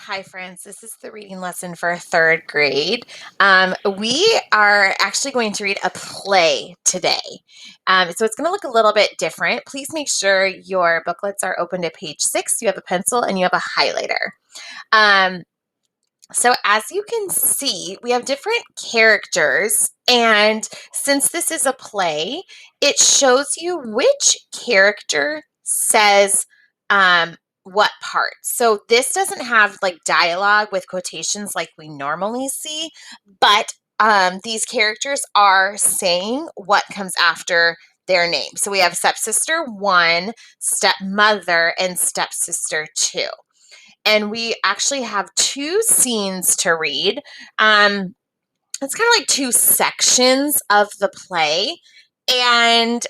Hi, friends. This is the reading lesson for third grade. We are actually going to read a play today. So it's going to look a little bit different. Please make sure your booklets are open to page 6. You have a pencil and you have a highlighter. So as you can see, we have different characters. And since this is a play, it shows you which character says what part. So this doesn't have like dialogue with quotations like we normally see, but these characters are saying what comes after their name. So we have stepsister 1, stepmother, and stepsister 2. And we actually have 2 scenes to read. It's kind of like 2 sections of the play. And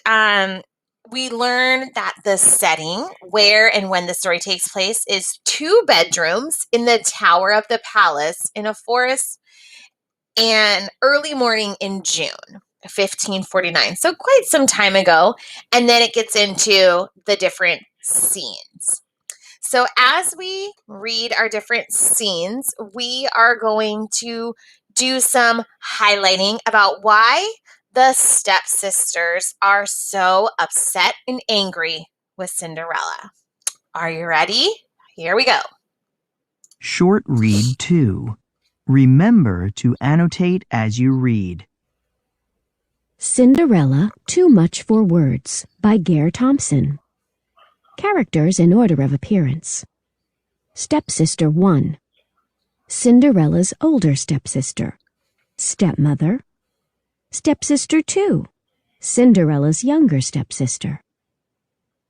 we learn that the setting, where and when the story takes place, is 2 bedrooms in the tower of the palace in a forest and early morning in June 1549. So quite some time ago. And then it gets into the different scenes. So as we read our different scenes, we are going to do some highlighting about why the stepsisters are so upset and angry with Cinderella. Are you ready? Here we go. Short Read 2. Remember to annotate as you read. Cinderella, Too Much for Words by Gare Thompson. Characters in order of appearance. Stepsister 1. Cinderella's older stepsister. Stepmother. Stepsister 2. Cinderella's younger stepsister.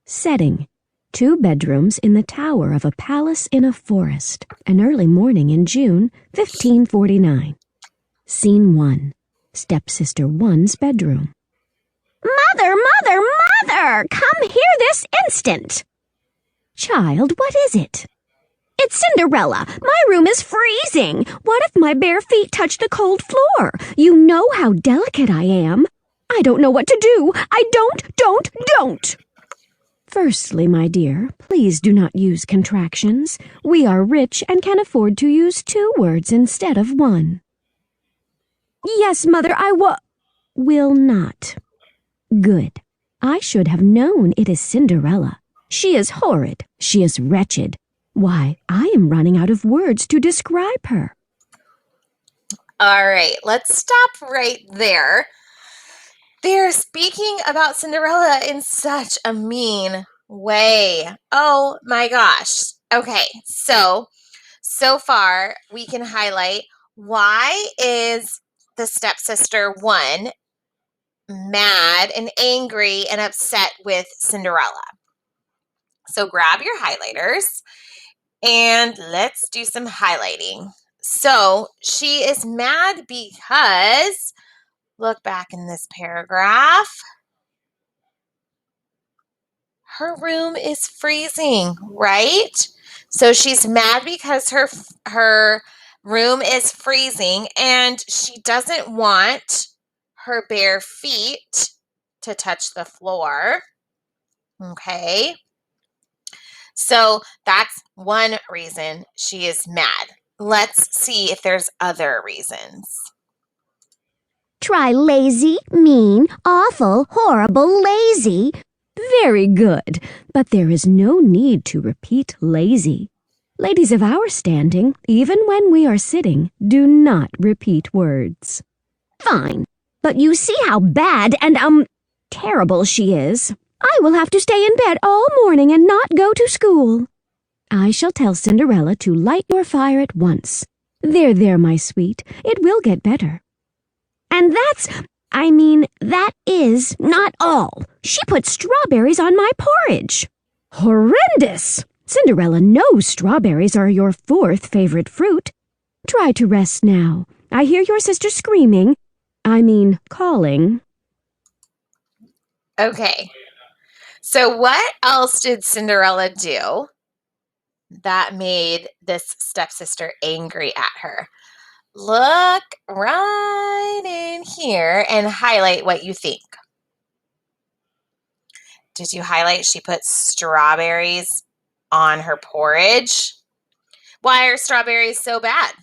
Setting. 2 bedrooms in the tower of a palace in a forest, an early morning in June, 1549. Scene 1. Stepsister 1's bedroom. Mother, mother, mother! Come here this instant! Child, what is it? It's Cinderella. My room is freezing. What if my bare feet touch the cold floor? You know how delicate I am. I don't know what to do. I don't. Firstly, my dear, please do not use contractions. We are rich and can afford to use 2 words instead of 1. Yes, mother, will not. Good. I should have known it is Cinderella. She is horrid. She is wretched. Why, I am running out of words to describe her. All right, let's stop right there. They're speaking about Cinderella in such a mean way. Oh my gosh. Okay, so far we can highlight why is the stepsister 1 mad and angry and upset with Cinderella. So grab your highlighters and let's do some highlighting. So she is mad because, look back in this paragraph, her room is freezing, right? So she's mad because her room is freezing and she doesn't want her bare feet to touch the floor. Okay. So that's one reason she is mad. Let's see if there's other reasons. Try lazy, mean, awful, horrible, lazy. Very good, but there is no need to repeat lazy. Ladies of our standing, even when we are sitting, do not repeat words. Fine, but you see how bad and, terrible she is. I will have to stay in bed all morning and not go to school. I shall tell Cinderella to light your fire at once. There, my sweet, it will get better. And that is not all. She put strawberries on my porridge. Horrendous! Cinderella knows strawberries are your 4th favorite fruit. Try to rest now. I hear your sister screaming. Calling. Okay. So what else did Cinderella do that made this stepsister angry at her? Look right in here and highlight what you think. Did you highlight she put strawberries on her porridge? Why are strawberries so bad?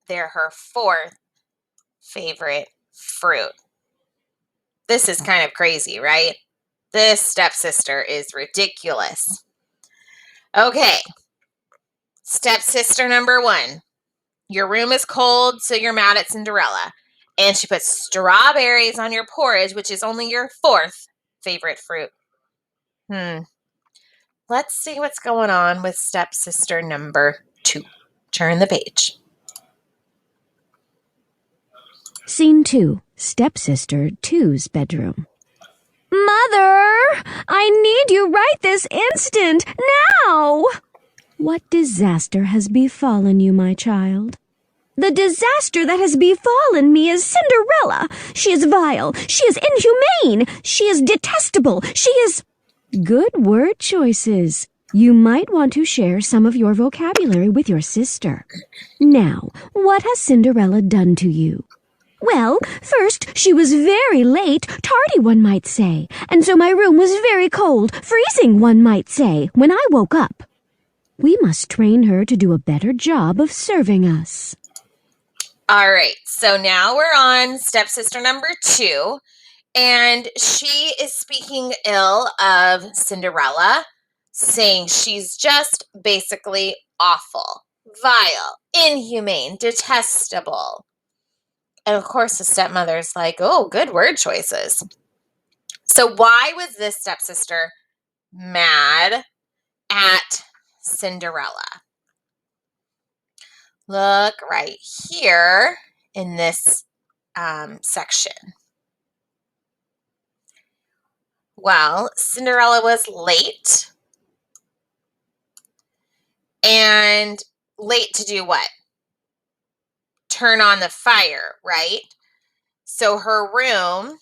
They're her fourth favorite fruit. This is kind of crazy, right? This stepsister is ridiculous. Okay, stepsister number 1. Your room is cold, so you're mad at Cinderella. And she puts strawberries on your porridge, which is only your fourth favorite fruit. Let's see what's going on with stepsister number 2. Turn the page. Scene 2, Stepsister 2's bedroom. Mother, I need you right this instant, now! What disaster has befallen you, my child? The disaster that has befallen me is Cinderella. She is vile. She is inhumane. She is detestable. She is... Good word choices. You might want to share some of your vocabulary with your sister. Now, what has Cinderella done to you? Well, first, she was very late, tardy, one might say, and so my room was very cold, freezing, one might say, when I woke up. We must train her to do a better job of serving us. All right, so now we're on stepsister number 2, and she is speaking ill of Cinderella, saying she's just basically awful, vile, inhumane, detestable. And of course, the stepmother's like, oh, good word choices. So why was this stepsister mad at Cinderella? Look right here in this section. Well, Cinderella was late. And late to do what? Turn on the fire, right? So her room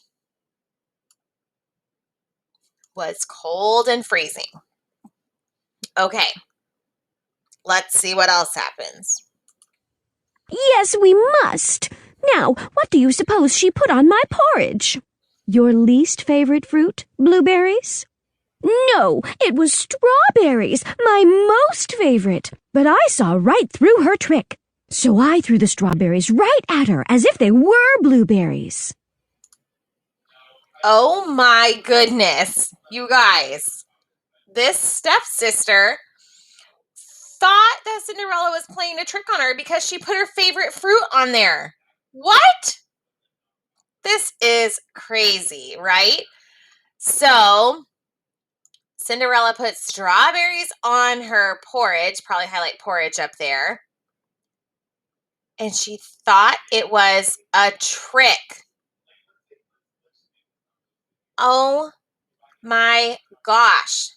was cold and freezing. Okay, let's see what else happens. Yes, we must. Now, what do you suppose she put on my porridge? Your least favorite fruit, blueberries? No, it was strawberries, my most favorite. But I saw right through her trick. So I threw the strawberries right at her as if they were blueberries. Oh my goodness, you guys. This stepsister thought that Cinderella was playing a trick on her because she put her favorite fruit on there. What? This is crazy, right? So Cinderella put strawberries on her porridge, probably highlight porridge up there. And she thought it was a trick. Oh my gosh.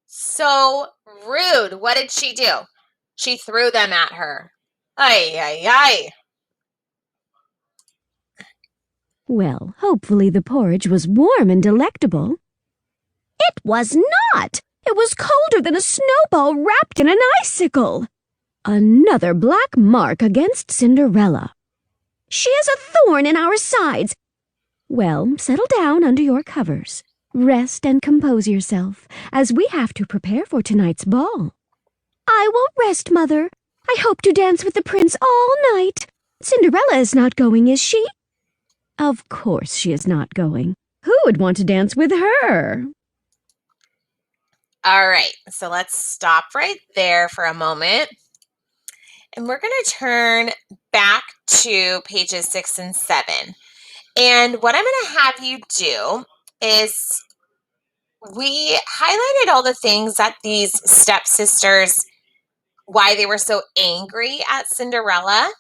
So rude. What did she do? She threw them at her. Ay, ay, ay. Well, hopefully the porridge was warm and delectable. It was not. It was colder than a snowball wrapped in an icicle. Another black mark against Cinderella. She is a thorn in our sides. Well, settle down under your covers. Rest and compose yourself, as we have to prepare for tonight's ball. I will rest, Mother. I hope to dance with the prince all night. Cinderella is not going, is she? Of course she is not going. Who would want to dance with her? All right, so let's stop right there for a moment. And we're going to turn back to pages 6 and 7. And what I'm going to have you do is we highlighted all the things that these stepsisters, why they were so angry at Cinderella.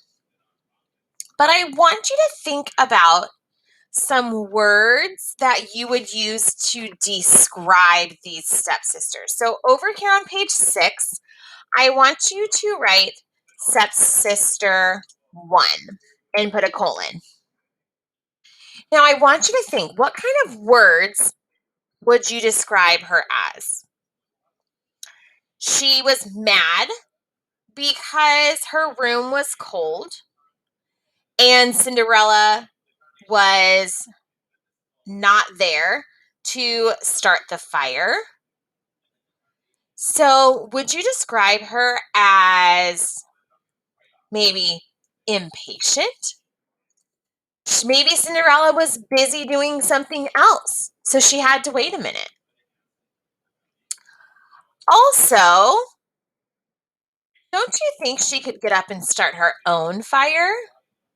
But I want you to think about some words that you would use to describe these stepsisters. So over here on page 6, I want you to write stepsister 1 and put a colon. Now I want you to think, what kind of words would you describe her as? She was mad because her room was cold and Cinderella was not there to start the fire. So, would you describe her as maybe impatient? Maybe Cinderella was busy doing something else, so she had to wait a minute. Also, don't you think she could get up and start her own fire?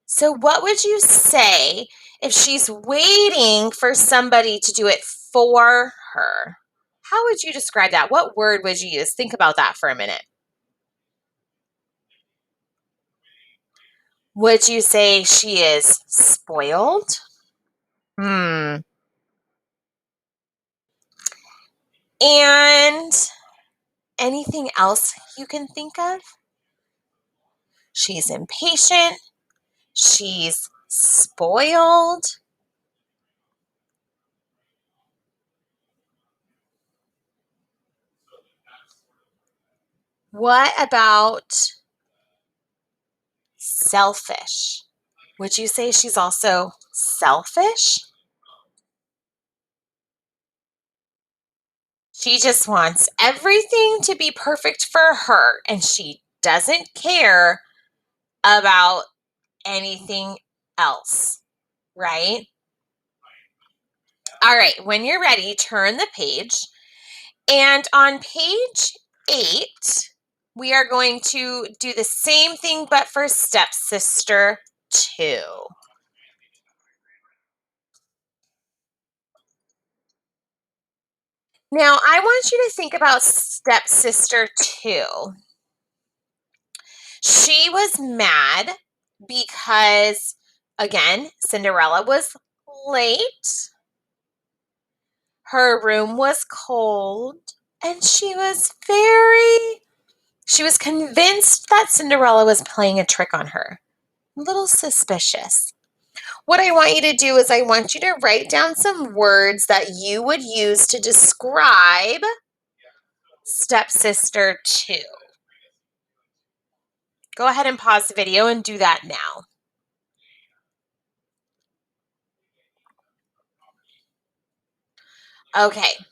So, what would you say if she's waiting for somebody to do it for her? How would you describe that? What word would you use? Think about that for a minute. Would you say she is spoiled? Hmm. And anything else you can think of? She's impatient. She's spoiled. What about selfish? Would you say she's also selfish? She just wants everything to be perfect for her, and she doesn't care about anything else, right? All right, when you're ready, turn the page. And on page 8, we are going to do the same thing, but for stepsister 2. Now, I want you to think about stepsister 2. She was mad because, again, Cinderella was late, her room was cold, and she was convinced that Cinderella was playing a trick on her. A little suspicious. What I want you to do is I want you to write down some words that you would use to describe stepsister 2. Go ahead and pause the video and do that now. Okay.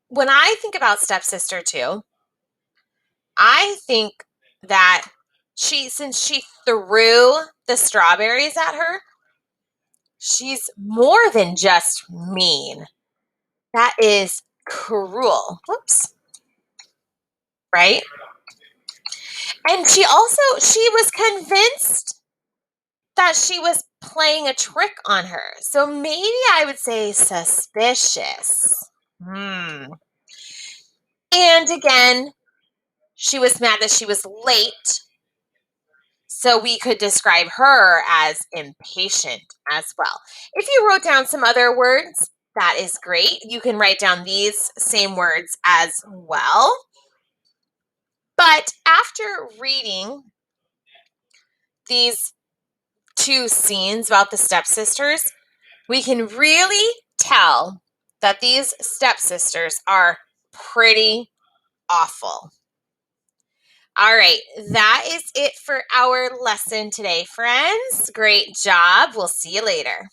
When I think about stepsister 2, I think that since she threw the strawberries at her, she's more than just mean. That is cruel. Whoops. Right? And she was convinced that she was playing a trick on her. So maybe I would say suspicious. And again, she was mad that she was late. So we could describe her as impatient as well. If you wrote down some other words, that is great. You can write down these same words as well. But after reading these 2 scenes about the stepsisters, we can really tell that these stepsisters are pretty awful. All right, that is it for our lesson today, friends. Great job. We'll see you later.